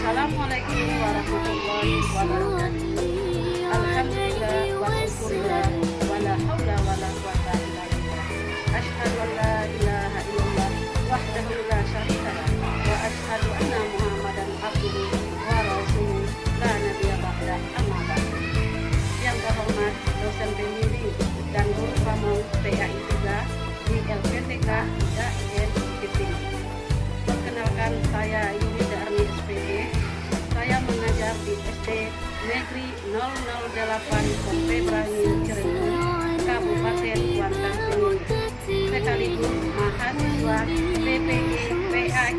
Assalamualaikum warahmatullahi wabarakatuh. Alhamdulillah wa syukurillah wa la haula wa la quwwata illa billah. Asyhadu an la ilaha illallah wahdahu la syarika lah wa asyhadu anna Muhammadan abduhu wa rasuluh la nabiyya ba'dah, amma ba'd. Yang terhormat dosen pembimbing dan guru pamong PAI 3 di LPTK IAIN Bukit Tinggi. Perkenalkan, saya Yuni Darni SPD. Saya mengajar di SD Negeri 008 Kompebrangin Cirebon, Kabupaten Kuantan Senginang, sekaligus mahasiswa PPG PAI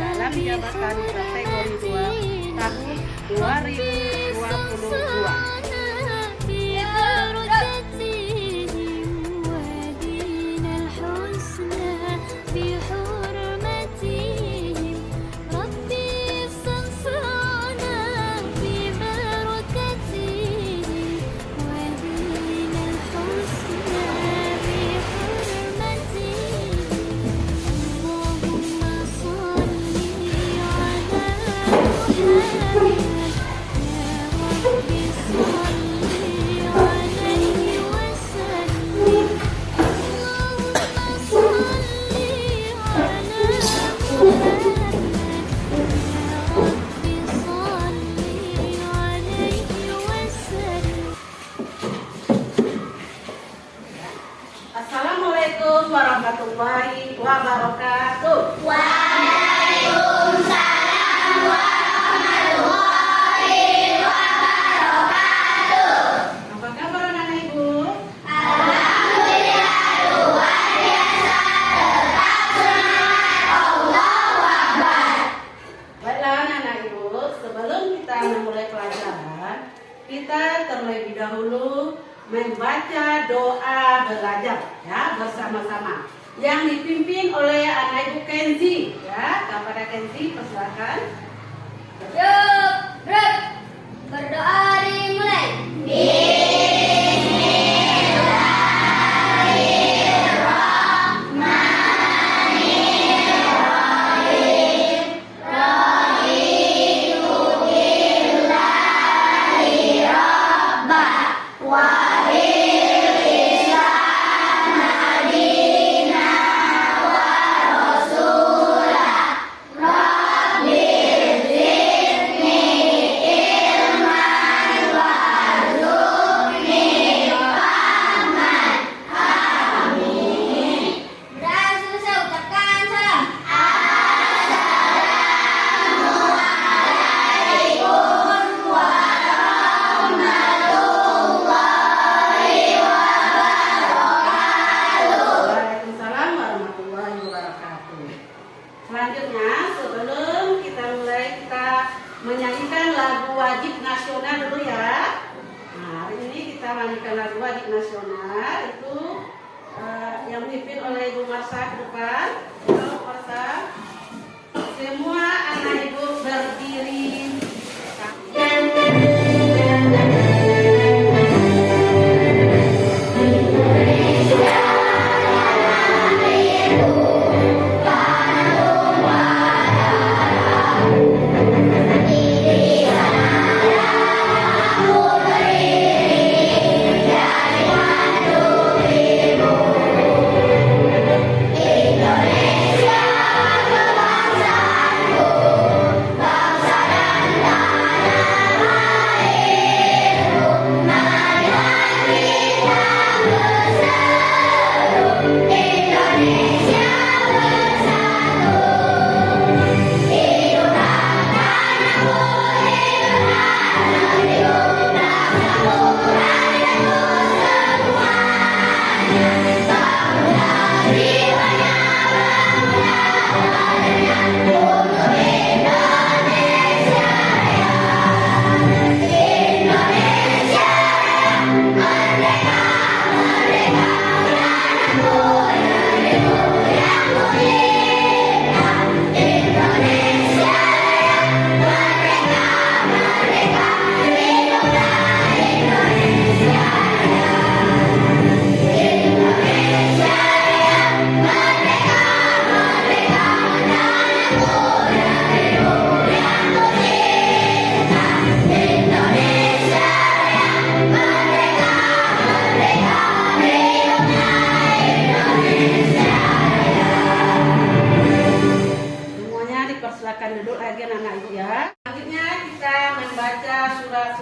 dalam jabatan kategori 2 tahun 2022. Assalamualaikum warahmatullahi wabarakatuh. Waalaikumsalam warahmatullahi wabarakatuh. Apa kabar anak-anak ibu? Alhamdulillah luar biasa, tetap semangat, Allahu Akbar. Baiklah anak-anak ibu, sebelum kita memulai pelajaran, kita terlebih dahulu membaca doa belajar ya bersama-sama yang dipimpin oleh anak ibu Kenzi ya. Kepada Kenzi persilakan. Yuk, berdoa dimulai. Langsung saya ucapkan salam. Assalamualaikum warahmatullahi wabarakatuh. Waalaikumsalam warahmatullahi wabarakatuh. Selanjutnya sebelum kita mulai, kita menyanyikan lagu wajib nasional dulu ya. Nah, hari ini kita menyanyikan lagu wajib nasional itu yang dipimpin oleh Ibu Marsa ke depan. Halo Marsa. Semua anak ibu berdiri. Indonesia, kebangsaanku, bangsa dan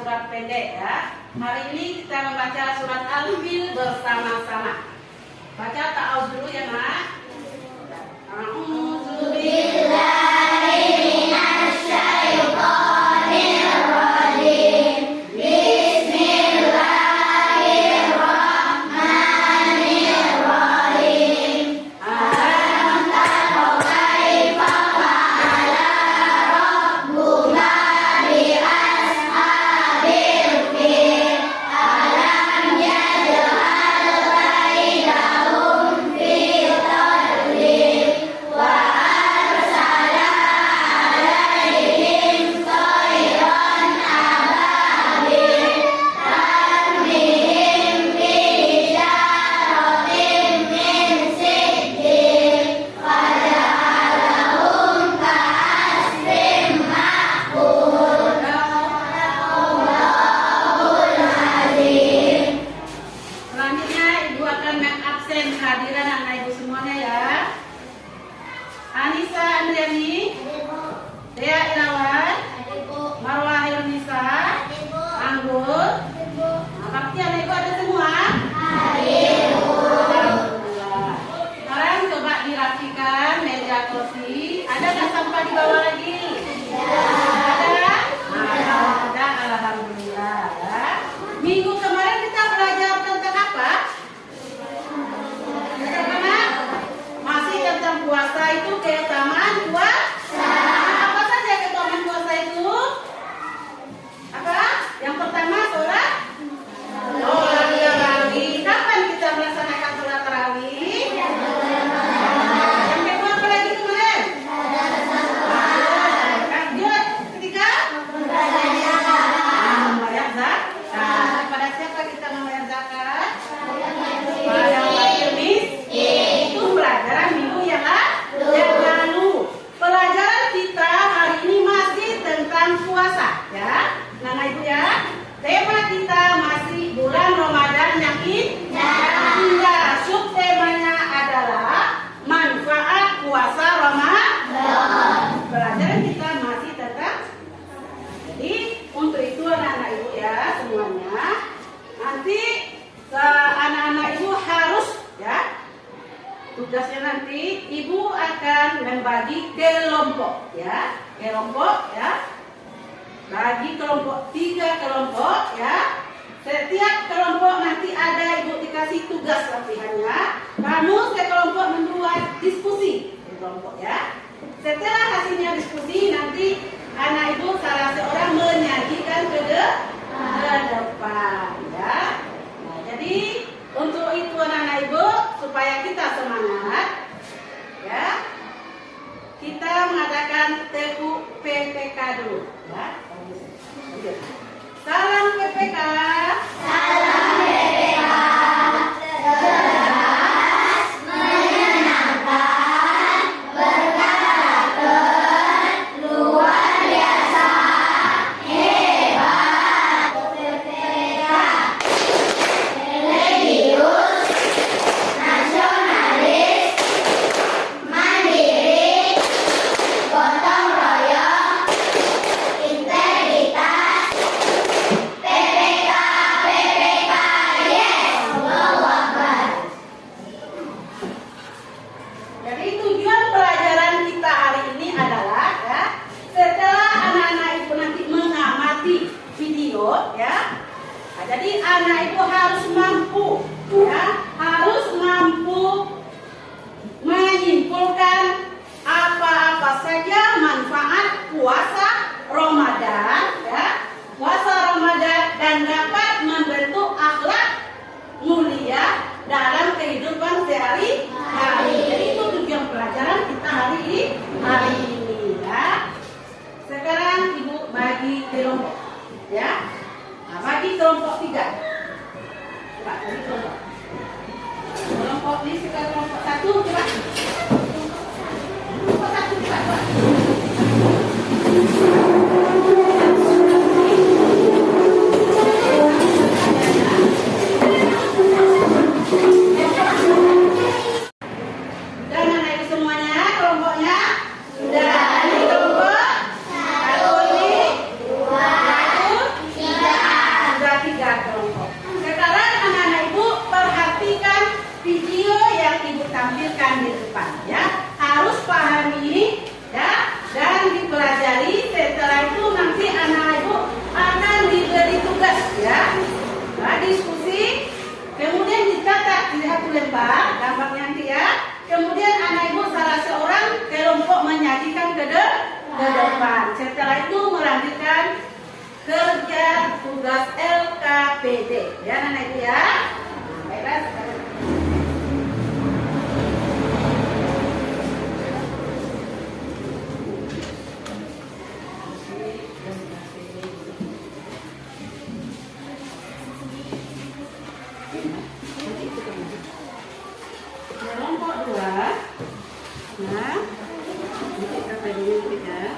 surat pendek ya. Hari ini kita membaca surat Al-Fil bersama-sama. Baca ta'awudz dulu ya, Nak. A'udzu billahi minasyaitonir rajim. Bismillahirrahmanirrahim. Alam tara kaifa fa'ala rabbuka bi ashabil fil. Alam yaj'al kaidahum fi tadlil wa arsala alaihim tayran ababil tarmihim bijaratin min sijil faja'alahum ka'asfin ma'kul. Sadaqallahul azim. Selanjutnya Ibu akan mengabsen kehadiran anak Ibu semuanya ya. Anissa Andriani, Dea Irawan, Marwah Irunisa, Anggur, Bakti anak Ibu ada semua? Alhamdulillah. Sekarang coba dirapikan meja kursi. Ada nggak sampah di bawah lagi? Ada? Ada, alhamdulillah ya. Minggu kemarin kita belajar tentang apa? Tentang mana? Masih tentang puasa itu keutamaan puasa. Apa saja keutamaan puasa itu? Apa? Yang pertama sholat tarawih. Kapan kita melaksanakan sholat tarawih? Yang kedua apa lagi kemarin? Lanjut, ketiga? Membayar zakat. Kepada siapa kita membayar zakat? Pada fakir miskin. Itu pelajaran minggu yang lalu. Pelajaran kita hari ini masih tentang puasa ya. Nah Ibu ya, tema kita masih bulan Ramadan yang indah. Subtemanya adalah manfaat puasa Ramadan. Pelajaran kita masih tentang. Jadi untuk itu anak-anak Ibu ya semuanya, nanti anak-anak Ibu harus ya, tugasnya nanti Ibu akan membagi kelompok ya, kelompok ya, bagi kelompok 3 kelompok ya. Setiap kelompok nanti ada Ibu dikasih tugas latihannya. Kamu sekelompok membuat diskusi di kelompok ya. Setelah hasilnya diskusi nanti anak Ibu salah seorang menyajikan ke depan ya. Nah, jadi untuk itu anak-anak Ibu supaya kita semangat ya, kita mengadakan teguh PPK dulu ya. Salam PPK. Salam PPK. Cerdas, menyenangkan, berkarakter, luar biasa, hebat. PPK religius, nasionalis, mandiri, gotong royong, integritas. PPK, PPK, yes, Allahu Akbar. Jadi tujuan pelajaran kita hari ini adalah ya, setelah anak-anak Ibu nanti mengamati video ya. Nah, jadi anak Ibu harus mampu ya, harus mampu menyimpulkan apa-apa saja manfaat puasa Ramadan ya. Puasa Ramadan dan dapat membentuk akhlak mulia dalam kehidupan sehari-hari. Jadi itu tujuan pelajaran kita hari ini ya. Sekarang Ibu bagi kelompok ya. Nah, bagi kelompok 3. Coba bagi kelompok. Kelompok ini sekarang kelompok 1 coba. Kelompok 1 coba. Dan anak Ibu semuanya kelompoknya sudah. Ini kelompok 1 ini 2 3 tugas LKPD. Ya anak ibu ya. Nah, baiklah sekarang. Kelompok 2. Nah, ini kita dulu ya.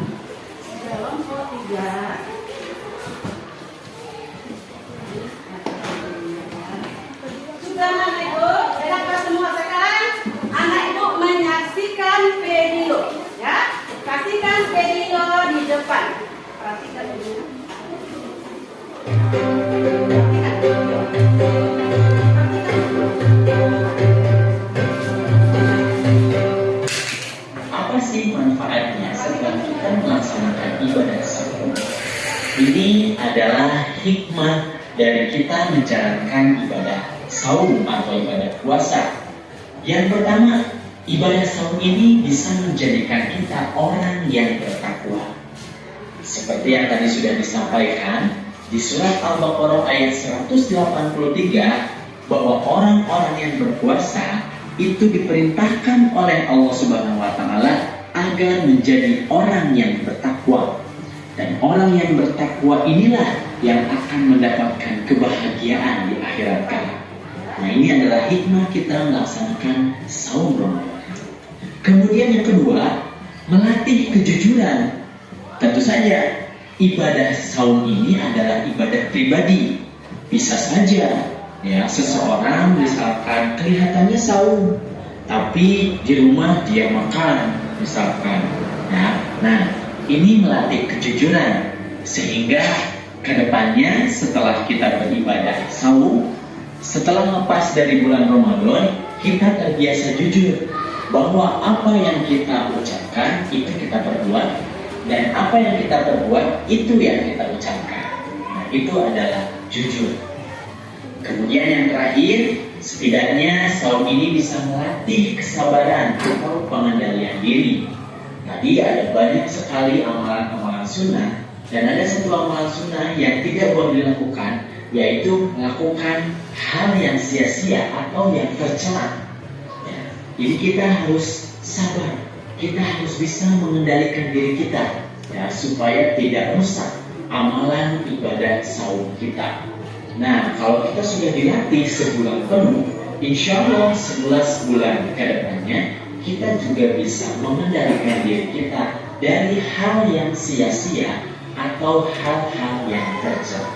Kelompok 3. Sudah anak ibu, silakan semua sekarang anak ibu menyaksikan video, ya. Kasihkan video di depan. Perhatikan dulu. Apa sih manfaatnya setelah kita melaksanakan ibadah saum? Ini adalah hikmah dari kita menjalankan ibadah saum atau ibadah puasa. Yang pertama, ibadah saum ini bisa menjadikan kita orang yang bertakwa. Seperti yang tadi sudah disampaikan di surat Al-Baqarah ayat 183, bahwa orang-orang yang berpuasa itu diperintahkan oleh Allah Subhanahu wa taala agar menjadi orang yang bertakwa. Dan orang yang bertakwa inilah yang akan mendapatkan kebahagiaan di akhirat kelak. Nah, ini adalah hikmah kita melaksanakan saum Ramadan. Kemudian yang kedua, melatih kejujuran. Tentu saja ibadah saum ini adalah ibadah pribadi. Bisa saja ya seseorang misalkan kelihatannya saum, tapi di rumah dia makan misalkan. Nah, ini melatih kejujuran sehingga kedepannya setelah kita beribadah saum, setelah lepas dari bulan Ramadan, kita terbiasa jujur bahwa apa yang kita ucapkan itu kita perbuat, dan apa yang kita perbuat itu yang kita ucapkan. Nah, itu adalah jujur. Kemudian yang terakhir, setidaknya saum ini bisa melatih kesabaran atau pengendalian diri. Tadi ada banyak sekali amalan-amalan sunnah, dan ada satu amalan sunnah yang tidak boleh dilakukan, yaitu melakukan hal yang sia-sia atau yang tercela. Ya, jadi kita harus sabar, kita harus bisa mengendalikan diri kita, ya, supaya tidak rusak amalan ibadah saum kita. Nah, kalau kita sudah dilatih sebulan penuh, insya Allah 11 bulan ke depannya, kita juga bisa mengendalikan diri kita dari hal yang sia-sia atau hal-hal yang tercela.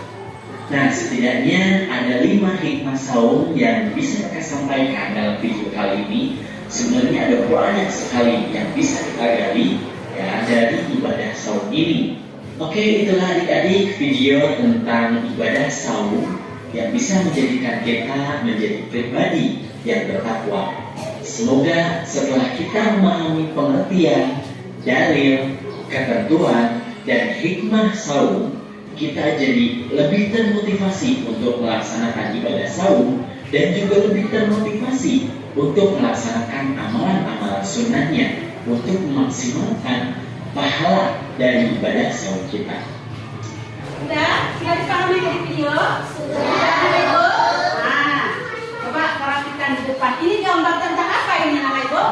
Nah, setidaknya ada 5 hikmah saum yang bisa kita sampaikan dalam video kali ini. Sebenarnya ada banyak sekali yang bisa kita gali ya dari ibadah saum ini. Oke, itulah adik-adik video tentang ibadah saum yang bisa menjadikan kita menjadi pribadi yang bertakwa. Semoga setelah kita memahami pengertian, dalil, ketentuan, dan hikmah saum, kita jadi lebih termotivasi untuk melaksanakan ibadah saum dan juga lebih termotivasi untuk melaksanakan amalan-amalan sunnahnya untuk memaksimalkan pahala dari ibadah saum kita. Sudah dipahami di video? Sudah, Ibu. Nah, coba perhatikan di depan. Ini gambar tentang apa ini, anak Ibu?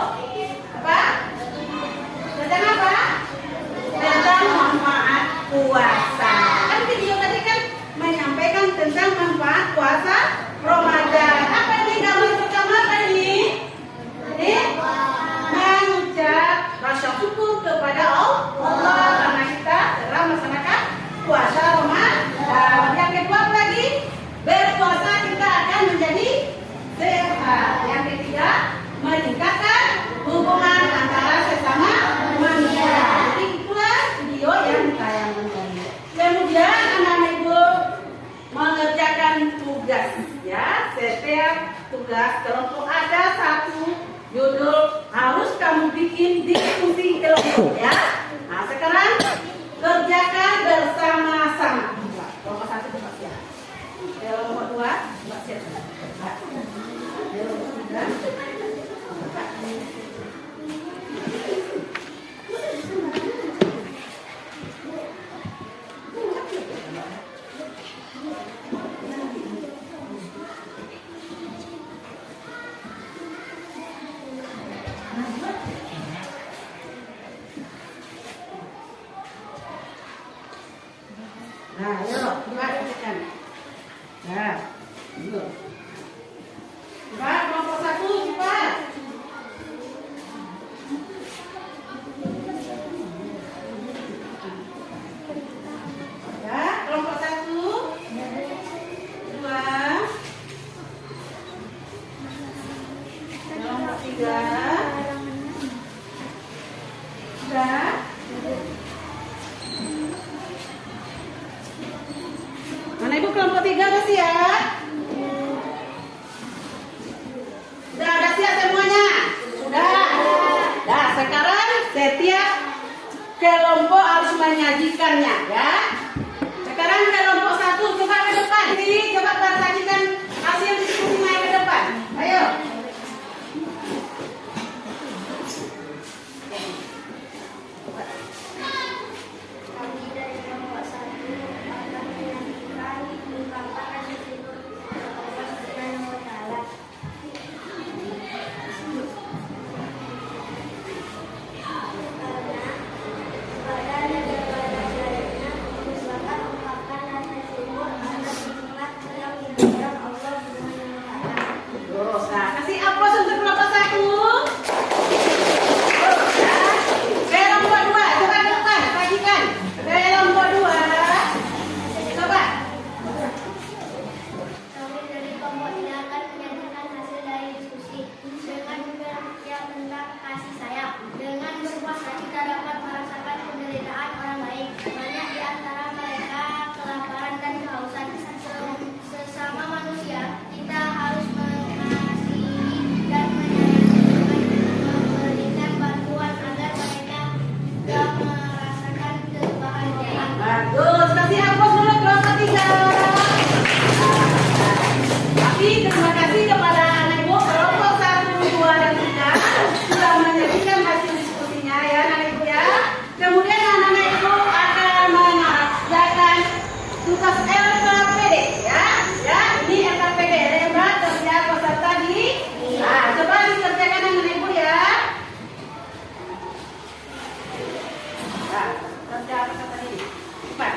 Apa? Tentang apa? Tentang manfaat puasa. Kan video tadi kan menyampaikan tentang manfaat puasa Ramadan. Apa ini gambar pertama apa ini? Ini mengucap rasa syukur kepada Allah karena kita telah melaksanakan puasa Ramadan. Yang kedua apa lagi? Berpuasa kita akan menjadi sehat. Yang ketiga, meningkatkan hubungan antara sesama manusia. Jadi itulah video yang saya menonton. Kemudian anak-anak Ibu mengerjakan tugas ya. Setiap tugas kelompok ada satu judul, harus kamu bikin diskusi kelompok ya. Nah, sekarang kerjakan bersama-sama. Kelompok 1 coba siap. Kelompok 2 coba siap. Kelompok 3. Nah, ayo, coba katakan. Nah, yuk. Coba kelompok 1, cepat. Ya, kelompok 1, 2, kelompok 3, sudah. Mana ibu kelompok 3 udah siap? Sudah ada siap semuanya? Sudah. Nah, sekarang setiap kelompok harus menyajikannya ya. Sekarang kelompok 1 coba ke depan. Ini coba sajikan hasil diskusi naik ke depan. Ayo. Kami dari kelompok 1 akan menyajikan ungkapan syukur kepada Allah Subhanahu wa Ta'ala. Karena kepada negara-negaranya merupakan ungkapan rasa syukur atas nikmat yang diberikan Allah Subhanahu wa Ta'ala. Terus, nah, kasih aplaus untuk kelompok 1. Kelompok 2, coba ke depan, sajikan. Kelompok 2, coba. Kami dari kelompok 3 akan menyajikan hasil dari diskusi dengan berbicara tentang kasih sayang. Dengan berpuasa kita dapat merasakan penderitaan orang lain. Banyak di antara mereka kelaparan dan kehausan. Sesama manusia kita harus mengasihi dan menyayangi dengan memberikan bantuan agar mereka juga merasakan kebahagiaan. Bagus, kasih aplaus dulu kelompok 3. Tapi terima kasih kepada anak ibu kelompok 1, 2, dan 3 sudah menyajikan hasil diskusinya ya anak ibu ya. Kemudian anak ibu akan mengerjakan tugas LKPD ya. Ya, ini LKPD lembah kerja peserta di. Nah, coba dikerjakan anak ibu ya. Nah, kerja peserta ini. Cepat.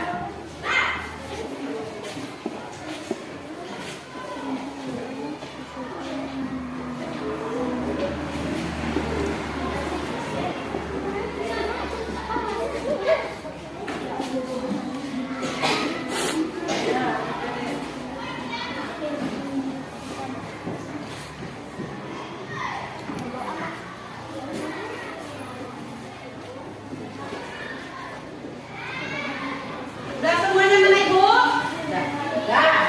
Sudah semuanya anak ibu? Sudah.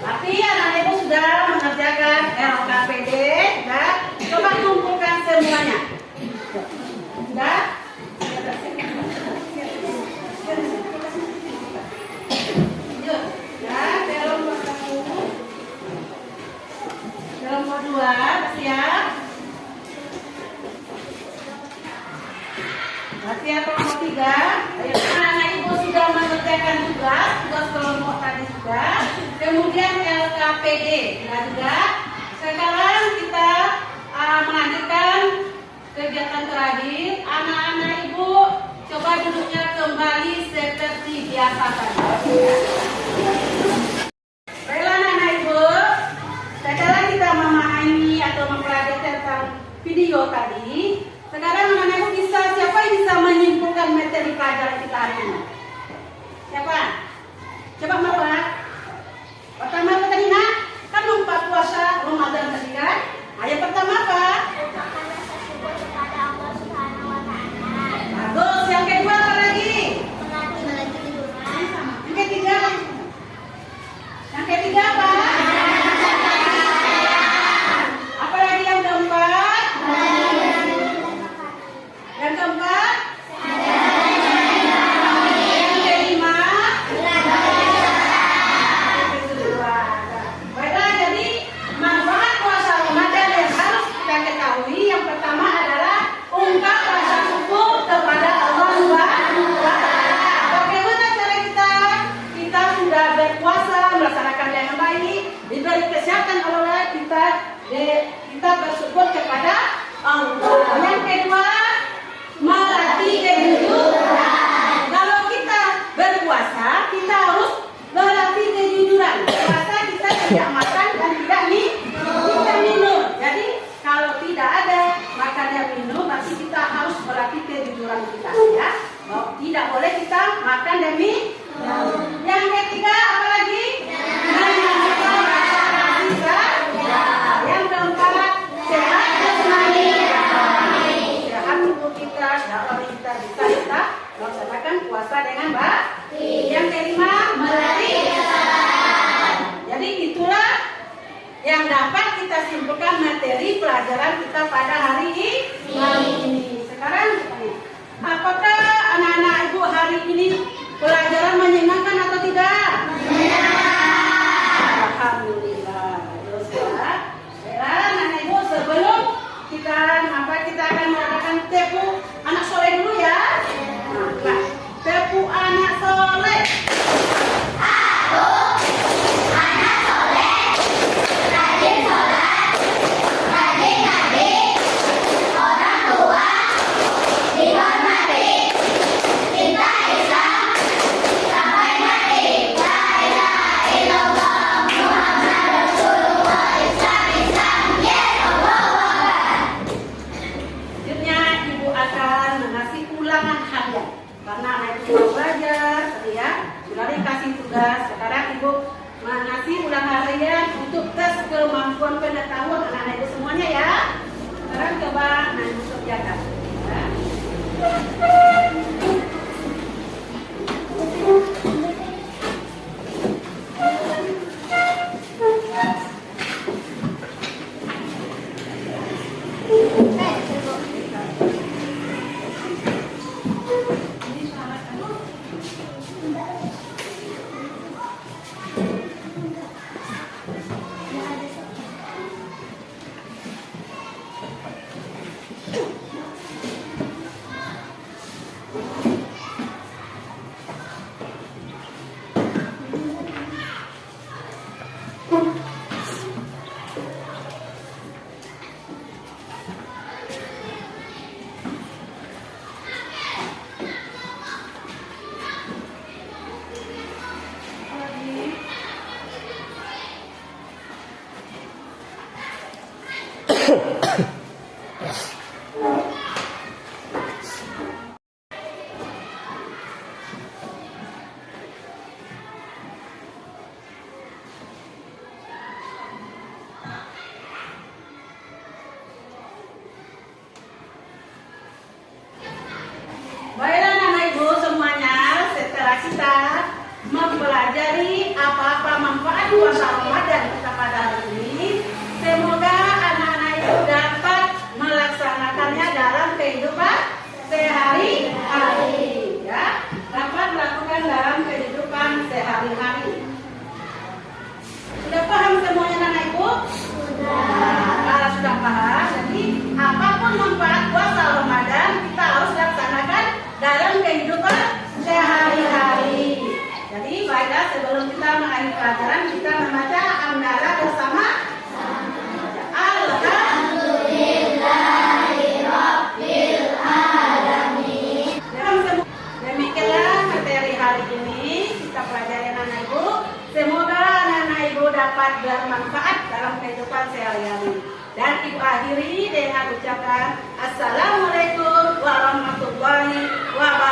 Berarti anak ibu sudah mengerjakan LKPD. Sudah. Coba kumpulkan semuanya. Sudah? Yuk. Ya, kelompok 1. Kelompok 2, siap? Masih ya kelompok 3. Ayo, anak ibu sudah mengerjakan tugas kelompok tadi sudah. Kemudian LKPD juga. Sekarang kita melanjutkan kegiatan terakhir. Anak-anak ibu coba duduknya kembali seperti biasa tadi. Baiklah anak ibu. Sekarang kita memahami atau mempelajari tentang video tadi. Sekarang anak-anak ibu siapa yang bisa menyimpulkan materi pelajaran kita hari ini? Siapa? Coba Marwa. Pertama apa tadi nak? Kan lupa puasa Ramadan tadi kan? Ayat pertama apa? Ungkapan rasa syukur kepada Allah Subhanahu wa Ta'ala. Bagus. Yang kedua apa lagi? Melatih lingkungan. Yang ketiga? Yang ketiga apa? Apa lagi yang keempat? Yang keempat? Yang kelima? Baiklah, jadi manfaat puasa Ramadan yang harus kita ketahui yang pertama adalah ungkap rasa syukur kepada Allah Subhanahu wa Ta'ala. Bagaimana cara kita? Kita sudah berpuasa, melaksanakan dengan baik, diberi kesehatan oleh kita bersyukur kepada Allah. Yang kedua, melatih kejujuran. Kalau kita berpuasa, yang dapat kita simpulkan materi pelajaran kita pada hari ini. Sekarang apakah anak-anak ibu hari ini pelajaran menyenangkan atau tidak? Alhamdulillah. Terus ya. Baiklah anak ibu, sebelum kita akan mengadakan tepu anak soleh dulu ya. Nah, tepu anak soleh. Karena anak ibu sudah belajar tadi ya, sudah dikasih tugas. Sekarang ibu mengasih ulang harian untuk tes kemampuan pengetahuan anak-anak ibu semuanya ya. Sekarang coba anak ibu kerjakan ya. Baiklah anak ibu semuanya, setelah kita mempelajari apa-apa manfaat puasa Ramadan kita pada hari ini, semoga anak-anak ibu dapat melaksanakannya dalam kehidupan sehari-hari, ya, dapat melakukan dalam kehidupan sehari-hari. Sudah paham semuanya anak ibu? Sudah. Kalau sudah paham, jadi apapun manfaat puasa Ramadan kita harus laksanakan dalam kehidupan sehari-hari. Jadi baiklah sebelum kita mengakhiri pelajaran kita membaca hamdalah bersama. Alhamdulillahirabbil alamin. Demikianlah materi hari ini kita pelajari anak ibu. Semoga anak-anak ibu dapat bermanfaat dalam kehidupan sehari-hari. Dan ibu akhiri dengan ucapan Assalamualaikum warahmatullahi wabarakatuh.